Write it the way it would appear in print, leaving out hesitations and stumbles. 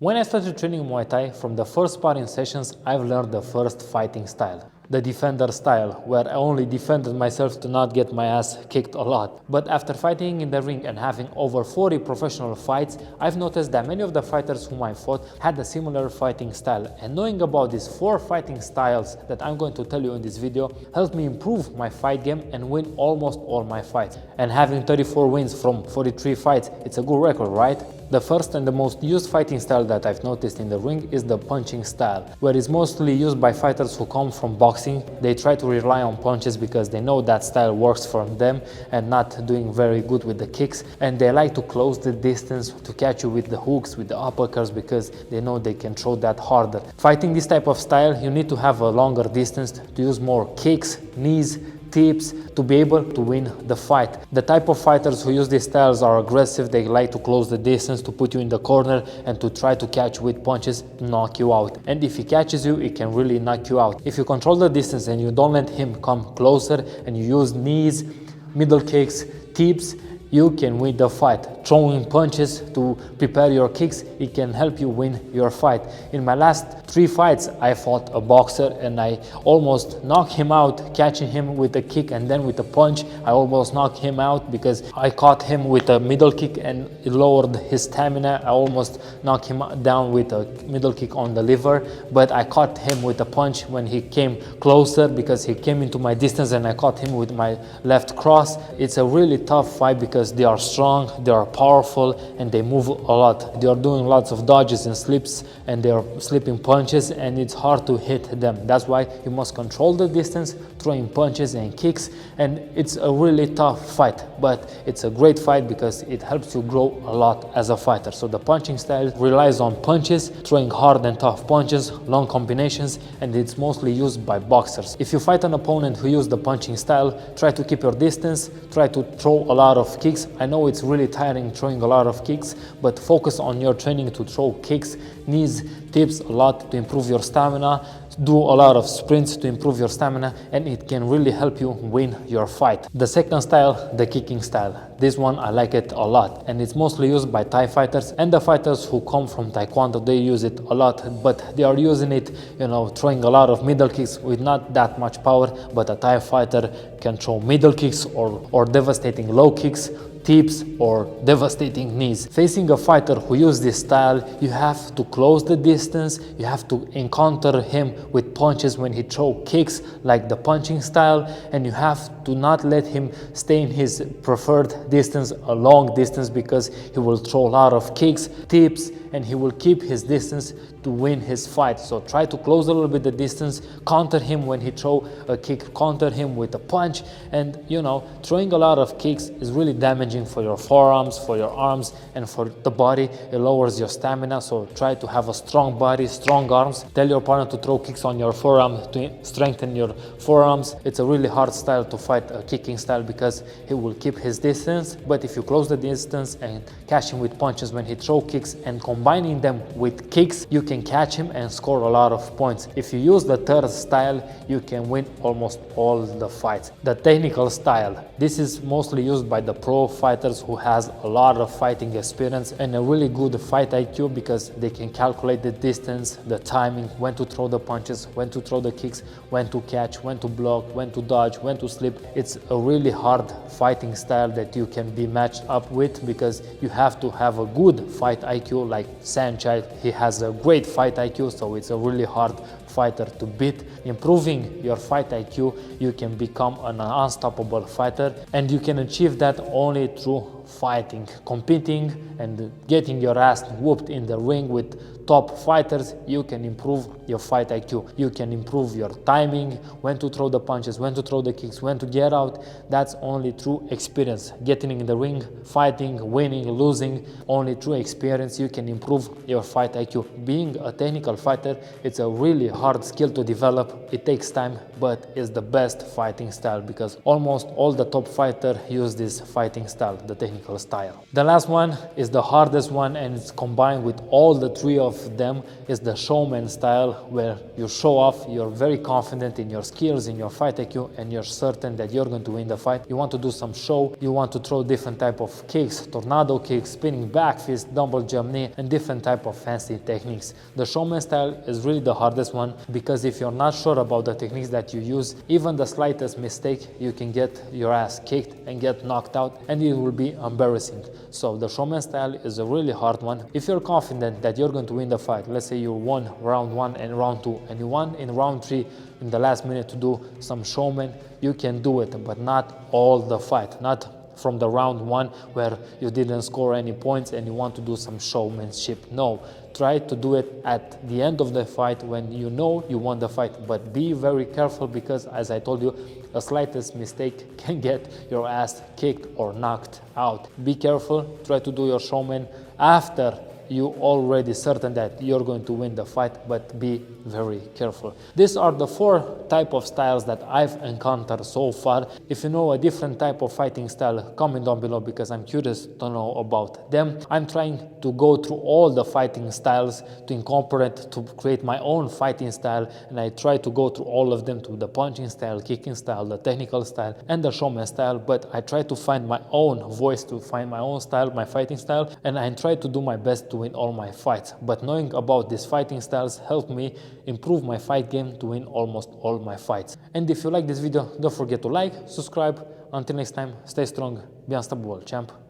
When I started training Muay Thai, from the first sparring sessions, I've learned the first fighting style. The defender style, where I only defended myself to not get my ass kicked a lot. But after fighting in the ring and having over 40 professional fights, I've noticed that many of the fighters whom I fought had a similar fighting style. And knowing about these 4 fighting styles that I'm going to tell you in this video helped me improve my fight game and win almost all my fights. And having 34 wins from 43 fights, it's a good record, right? The first and the most used fighting style that I've noticed in the ring is the punching style, where it's mostly used by fighters who come from boxing. They try to rely on punches because they know that style works for them and not doing very good with the kicks, and they like to close the distance to catch you with the hooks, with the uppercuts, because they know they can throw that harder. Fighting this type of style, you need to have a longer distance, to use more kicks, knees, tips to be able to win the fight. The type of fighters who use these styles are aggressive. They like to close the distance, to put you in the corner and to try to catch you with punches, knock you out. And if he catches you, it can really knock you out. If you control the distance and you don't let him come closer and you use knees, middle kicks, tips, you can win the fight. Throwing punches to prepare your kicks, it can help you win your fight. In my last 3 fights, I fought a boxer and I almost knocked him out, catching him with a kick and then with a punch. I almost knocked him out because I caught him with a middle kick and it lowered his stamina. I almost knocked him down with a middle kick on the liver, but I caught him with a punch when he came closer because he came into my distance and I caught him with my left cross. It's a really tough fight because they are strong, they are powerful, and they move a lot. They are doing lots of dodges and slips, and they are slipping punches, and it's hard to hit them. That's why you must control the distance, throwing punches and kicks, and it's a really tough fight, but it's a great fight because it helps you grow a lot as a fighter. So the punching style relies on punches, throwing hard and tough punches, long combinations, and it's mostly used by boxers. If you fight an opponent who uses the punching style, try to keep your distance, try to throw a lot of kicks. I know it's really tiring throwing a lot of kicks, but focus on your training to throw kicks, knees, tips a lot to improve your stamina. Do a lot of sprints to improve your stamina, and it can really help you win your fight. The second style, the kicking style. This one I like it a lot, and it's mostly used by Thai fighters and the fighters who come from Taekwondo. They use it a lot, but they are using it, throwing a lot of middle kicks with not that much power. But a Thai fighter can throw middle kicks or devastating low kicks, tips or devastating knees. Facing a fighter who uses this style, you have to close the distance, you have to encounter him with punches when he throws kicks like the punching style, and you have to not let him stay in his preferred distance, a long distance, because he will throw a lot of kicks, tips, and he will keep his distance to win his fight. So try to close a little bit the distance, counter him when he throws a kick, counter him with a punch, and throwing a lot of kicks is really damaging for your forearms, for your arms, and for the body. It lowers your stamina, so try to have a strong body, strong arms. Tell your partner to throw kicks on your forearm to strengthen your forearms. It's a really hard style to fight, a kicking style, because he will keep his distance, but if you close the distance and catch him with punches when he throws kicks and combining them with kicks, you can catch him and score a lot of points. If you use the third style, you can win almost all the fights. The technical style. This is mostly used by the pro fighters who has a lot of fighting experience and a really good fight IQ, because they can calculate the distance, the timing, when to throw the punches, when to throw the kicks, when to catch, when to block, when to dodge, when to slip. It's a really hard fighting style that you can be matched up with, because you have to have a good fight IQ. Like Sanchai, he has a great fight IQ, so it's a really hard fighter to beat. Improving your fight IQ, you can become an unstoppable fighter, and you can achieve that only through fighting, competing, and getting your ass whooped in the ring with top fighters. You can improve your fight IQ. You can improve your timing, when to throw the punches, when to throw the kicks, when to get out. That's only through experience. Getting in the ring, fighting, winning, losing, only through experience you can improve your fight IQ. Being a technical fighter, it's a really hard skill to develop. It takes time, but it's the best fighting style because almost all the top fighters use this fighting style, the technical style. The last one is the hardest one, and it's combined with all the three of them, is the Showman style, where you show off, you're very confident in your skills, in your fight IQ, and you're certain that you're going to win the fight. You want to do some show, you want to throw different type of kicks, tornado kicks, spinning back fist, double jump knee, and different type of fancy techniques. The Showman style is really the hardest one because if you're not sure about the techniques that you use, even the slightest mistake, you can get your ass kicked and get knocked out, and it will be embarrassing. So the Showman style is a really hard one. If you're confident that you're going to win the fight, let's say you won round 1 and round 2, and you won in round 3 in the last minute to do some Showman, you can do it, but not all the fight, not from the round 1 where you didn't score any points and you want to do some showmanship. No, try to do it at the end of the fight when you know you won the fight, but be very careful because, as I told you, the slightest mistake can get your ass kicked or knocked out. Be careful, try to do your Showman after you already certain that you're going to win the fight, but be very careful. These are the 4 type of styles that I've encountered so far. If you know a different type of fighting style, comment down below because I'm curious to know about them. I'm trying to go through all the fighting styles to incorporate, to create my own fighting style, and I try to go through all of them, to the punching style, kicking style, the technical style, and the Showman style, but I try to find my own voice, to find my own style, my fighting style, and I try to do my best to win all my fights. But knowing about these fighting styles helped me improve my fight game to win almost all my fights. And if you like this video, don't forget to like, subscribe. Until next time, stay strong, be unstoppable, champ.